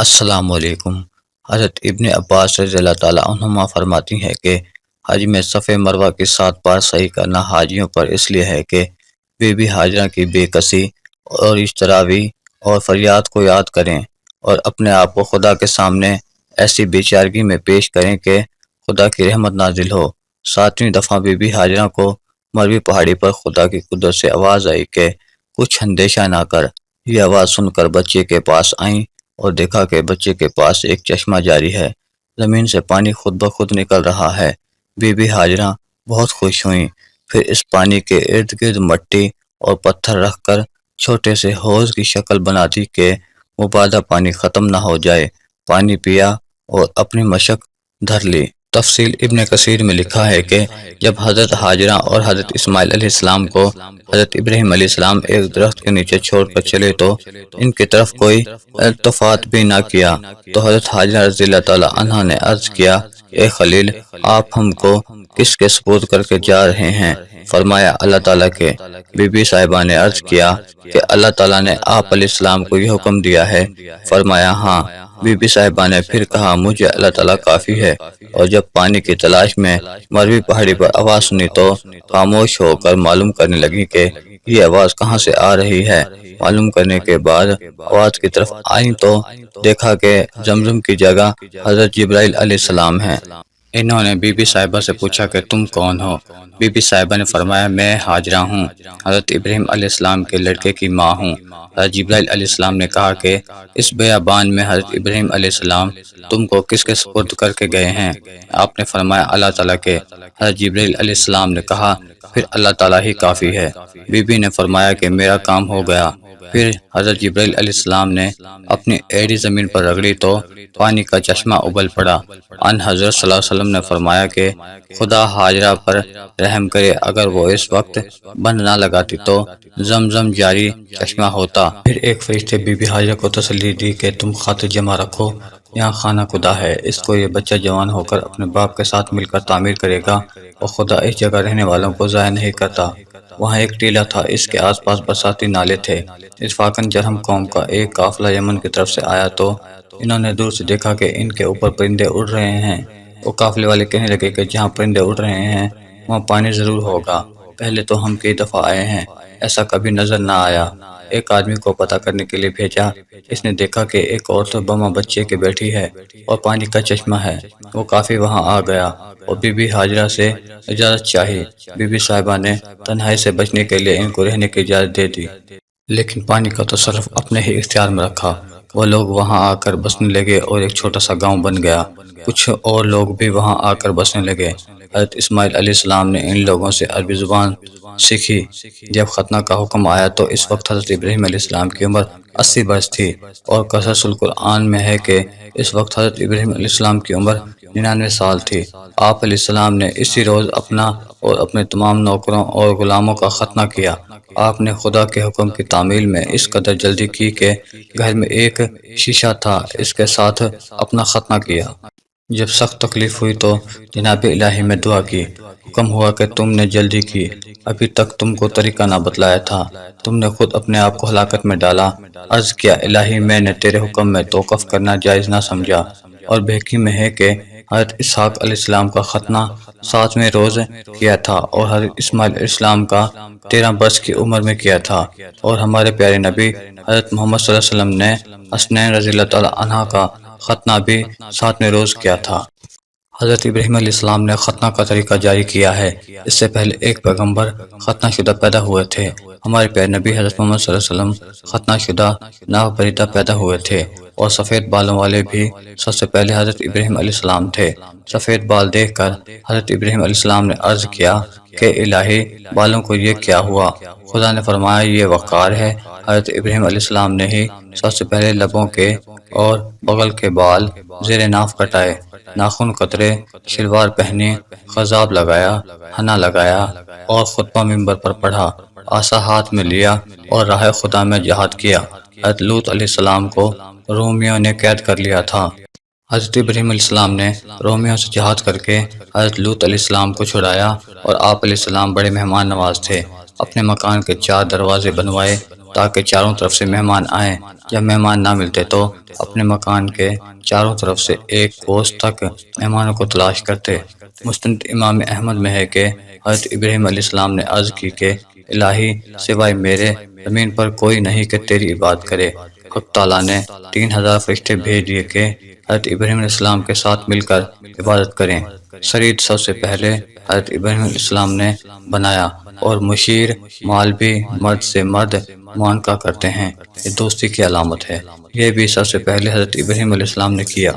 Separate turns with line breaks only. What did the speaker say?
السلام علیکم۔ حضرت ابن عباس رضی اللہ تعالیٰ عنہما فرماتی ہیں کہ حج میں صفا مروہ کی 7 بار صحیح کرنا حاجیوں پر اس لیے ہے کہ بی بی ہاجرہ کی بے کسی اور اجتراوی اور فریاد کو یاد کریں اور اپنے آپ کو خدا کے سامنے ایسی بے چارگی میں پیش کریں کہ خدا کی رحمت نازل ہو۔ 7ویں دفعہ بی بی ہاجرہ کو مروی پہاڑی پر خدا کی قدرت سے آواز آئی کہ کچھ اندیشہ نہ کر۔ یہ آواز سن کر بچے کے پاس آئیں اور دیکھا کہ بچے کے پاس ایک چشمہ جاری ہے، زمین سے پانی خود بخود نکل رہا ہے۔ بی بی ہاجرہ بہت خوش ہوئیں، پھر اس پانی کے ارد گرد مٹی اور پتھر رکھ کر چھوٹے سے حوض کی شکل بنا دی کہ مبادا پانی ختم نہ ہو جائے۔ پانی پیا اور اپنی مشق دھر لی۔ تفصیل ابن کثیر میں لکھا ہے کہ جب حضرت ہاجرہ اور حضرت اسماعیل علیہ السلام کو حضرت ابراہیم علیہ السلام ایک درخت کے نیچے چھوڑ کر چلے تو ان کی طرف کوئی التفات بھی نہ کیا، تو حضرت ہاجرہ رضی اللہ تعالیٰ عنہا نے عرض کیا، اے خلیل، آپ ہم کو کس کے سپرد کر کے جا رہے ہیں؟ فرمایا اللہ تعالیٰ کے۔ بی بی صاحبہ نے عرض کیا کہ اللہ تعالیٰ نے آپ علیہ السلام کو یہ حکم دیا ہے؟ فرمایا ہاں۔ بی بی صاحبہ نے پھر کہا مجھے اللہ تعالیٰ کافی ہے، اور جب پانی کی تلاش میں مروی پہاڑی پر آواز سنی تو خاموش ہو کر معلوم کرنے لگی کہ یہ آواز کہاں سے آ رہی ہے۔ معلوم کرنے کے بعد آواز کی طرف آئیں تو دیکھا کہ زمزم کی جگہ حضرت جبرائیل علیہ السلام ہیں۔ انہوں نے بی بی صاحبہ سے پوچھا کہ تم کون ہو؟ بی بی صاحبہ نے فرمایا میں ہاجرہ ہوں، حضرت ابراہیم علیہ السلام کے لڑکے کی ماں ہوں۔ حضرت جبرائیل علیہ السلام نے کہا کہ اس بیابان میں حضرت ابراہیم علیہ السلام تم کو کس کے سپرد کر کے گئے ہیں؟ آپ نے فرمایا اللہ تعالیٰ کے۔ حضرت جبرائیل علیہ السلام نے کہا پھر اللہ تعالیٰ ہی کافی ہے۔ بی بی نے فرمایا کہ میرا کام ہو گیا۔ پھر حضرت جبرائیل علیہ السلام نے اپنی ایڑی زمین پر رگڑی تو پانی کا چشمہ ابل پڑا۔ ان حضرت صلی اللہ علیہ وسلم نے فرمایا کہ خدا ہاجرہ پر رحم کرے، اگر وہ اس وقت بند نہ لگاتی تو زمزم جاری چشمہ ہوتا۔ پھر ایک فرشتے بی بی ہاجرہ کو تسلی دی کہ تم خاطر جمع رکھو، یہاں خانہ خدا ہے، اس کو یہ بچہ جوان ہو کر اپنے باپ کے ساتھ مل کر تعمیر کرے گا، اور خدا اس جگہ رہنے والوں کو ضائع نہیں کرتا۔ وہاں ایک ٹیلہ تھا، اس کے آس پاس برساتی نالے تھے۔ اتفاقاً جرہم قوم کا ایک قافلہ یمن کی طرف سے آیا تو انہوں نے دور سے دیکھا کہ ان کے اوپر پرندے اڑ رہے ہیں۔ وہ قافلے والے کہنے لگے کہ جہاں پرندے اڑ رہے ہیں وہاں پانی ضرور ہوگا، پہلے تو ہم کئی دفعہ آئے ہیں، ایسا کبھی نظر نہ آیا۔ ایک آدمی کو پتہ کرنے کے لیے بھیجا، اس نے دیکھا کہ ایک عورت بما بچے کے بیٹھی ہے اور پانی کا چشمہ ہے۔ وہ کافی وہاں آ گیا اور بی بی ہاجرہ سے اجازت چاہی۔ بی بی صاحبہ نے تنہائی سے بچنے کے لیے ان کو رہنے کی اجازت دے دی، لیکن پانی کا تصرف اپنے ہی اختیار میں رکھا۔ وہ لوگ وہاں آ کر بسنے لگے اور ایک چھوٹا سا گاؤں بن گیا۔ کچھ اور لوگ بھی وہاں آ کر بسنے لگے۔ حضرت اسماعیل علیہ السلام نے ان لوگوں سے عربی زبان سیکھی۔ جب ختنہ کا حکم آیا تو اس وقت حضرت ابراہیم علیہ السلام کی عمر 80 برس تھی، اور قصص القرآن میں ہے کہ اس وقت حضرت ابراہیم علیہ السلام کی عمر 99 سال تھی۔ آپ علیہ السلام نے اسی روز اپنا اور اپنے تمام نوکروں اور غلاموں کا ختنہ کیا۔ آپ نے خدا کے حکم کی تعمیل میں اس قدر جلدی کی کہ گھر میں ایک شیشہ تھا، اس کے ساتھ اپنا ختنہ کیا۔ جب سخت تکلیف ہوئی تو جناب الہی میں دعا کی، حکم ہوا کہ تم نے جلدی کی، ابھی تک تم کو طریقہ نہ بتلایا تھا، تم نے خود اپنے آپ کو ہلاکت میں ڈالا۔ عرض کیا الہی میں نے تیرے حکم میں توقف کرنا جائز نہ سمجھا۔ اور بحقی میں ہے کہ حضرت اسحاق علیہ السلام کا ختنہ 7ویں روز کیا تھا اور حضرت اسماعیل علیہ السلام کا 13 برس کی عمر میں کیا تھا، اور ہمارے پیارے نبی حضرت محمد صلی اللہ علیہ وسلم نے حسنین رضی اللہ تعالیٰ عنہ کا ختنہ بھی 7ویں روز کیا تھا۔ حضرت ابراہیم علیہ السلام نے ختنہ کا طریقہ جاری کیا ہے۔ اس سے پہلے ایک پیغمبر ختنہ شدہ پیدا ہوئے تھے۔ ہمارے پیارے نبی حضرت محمد صلی اللہ علیہ وسلم ختنہ شدہ ناپریدہ پیدا ہوئے تھے، اور سفید بالوں والے بھی سب سے پہلے حضرت ابراہیم علیہ السلام تھے۔ سفید بال دیکھ کر حضرت ابراہیم علیہ السلام نے عرض کیا کہ الہی بالوں کو یہ کیا ہوا؟ خدا نے فرمایا یہ وقار ہے۔ حضرت ابراہیم علیہ السلام نے ہی سب سے پہلے لبوں کے اور بغل کے بال زیر ناف کٹائے، ناخن قطرے، شلوار پہنی، خضاب لگایا، حنا لگایا اور خطبہ منبر پر پڑھا، عصا ہاتھ میں لیا اور راہ خدا میں جہاد کیا۔ حضرت لوط علیہ السلام کو رومیوں نے قید کر لیا تھا۔ حضرت ابراہیم علیہ السلام نے رومیوں سے جہاد کر کے حضرت لوط علیہ السلام کو چھڑایا، اور آپ علیہ السلام بڑے مہمان نواز تھے۔ اپنے مکان کے 4 دروازے بنوائے تاکہ چاروں طرف سے مہمان آئیں۔ جب مہمان نہ ملتے تو اپنے مکان کے چاروں طرف سے ایک کوس تک مہمانوں کو تلاش کرتے۔ مستند امام احمد میں ہے کہ حضرت ابراہیم علیہ السلام نے عرض کی کہ الہی، سوائے میرے زمین پر کوئی نہیں کہ تیری عبادت کرے۔ خود تعالیٰ نے 3000 فرشتے بھیج دیے کہ حضرت ابراہیم علیہ السلام کے ساتھ مل کر عبادت کریں۔ شرید سب سے پہلے حضرت ابراہیم علیہ السلام نے بنایا، اور مشیر مال بھی مرد سے مرد معانقہ کرتے ہیں، یہ دوستی کی علامت ہے۔ یہ بھی سب سے پہلے حضرت ابراہیم علیہ السلام نے کیا۔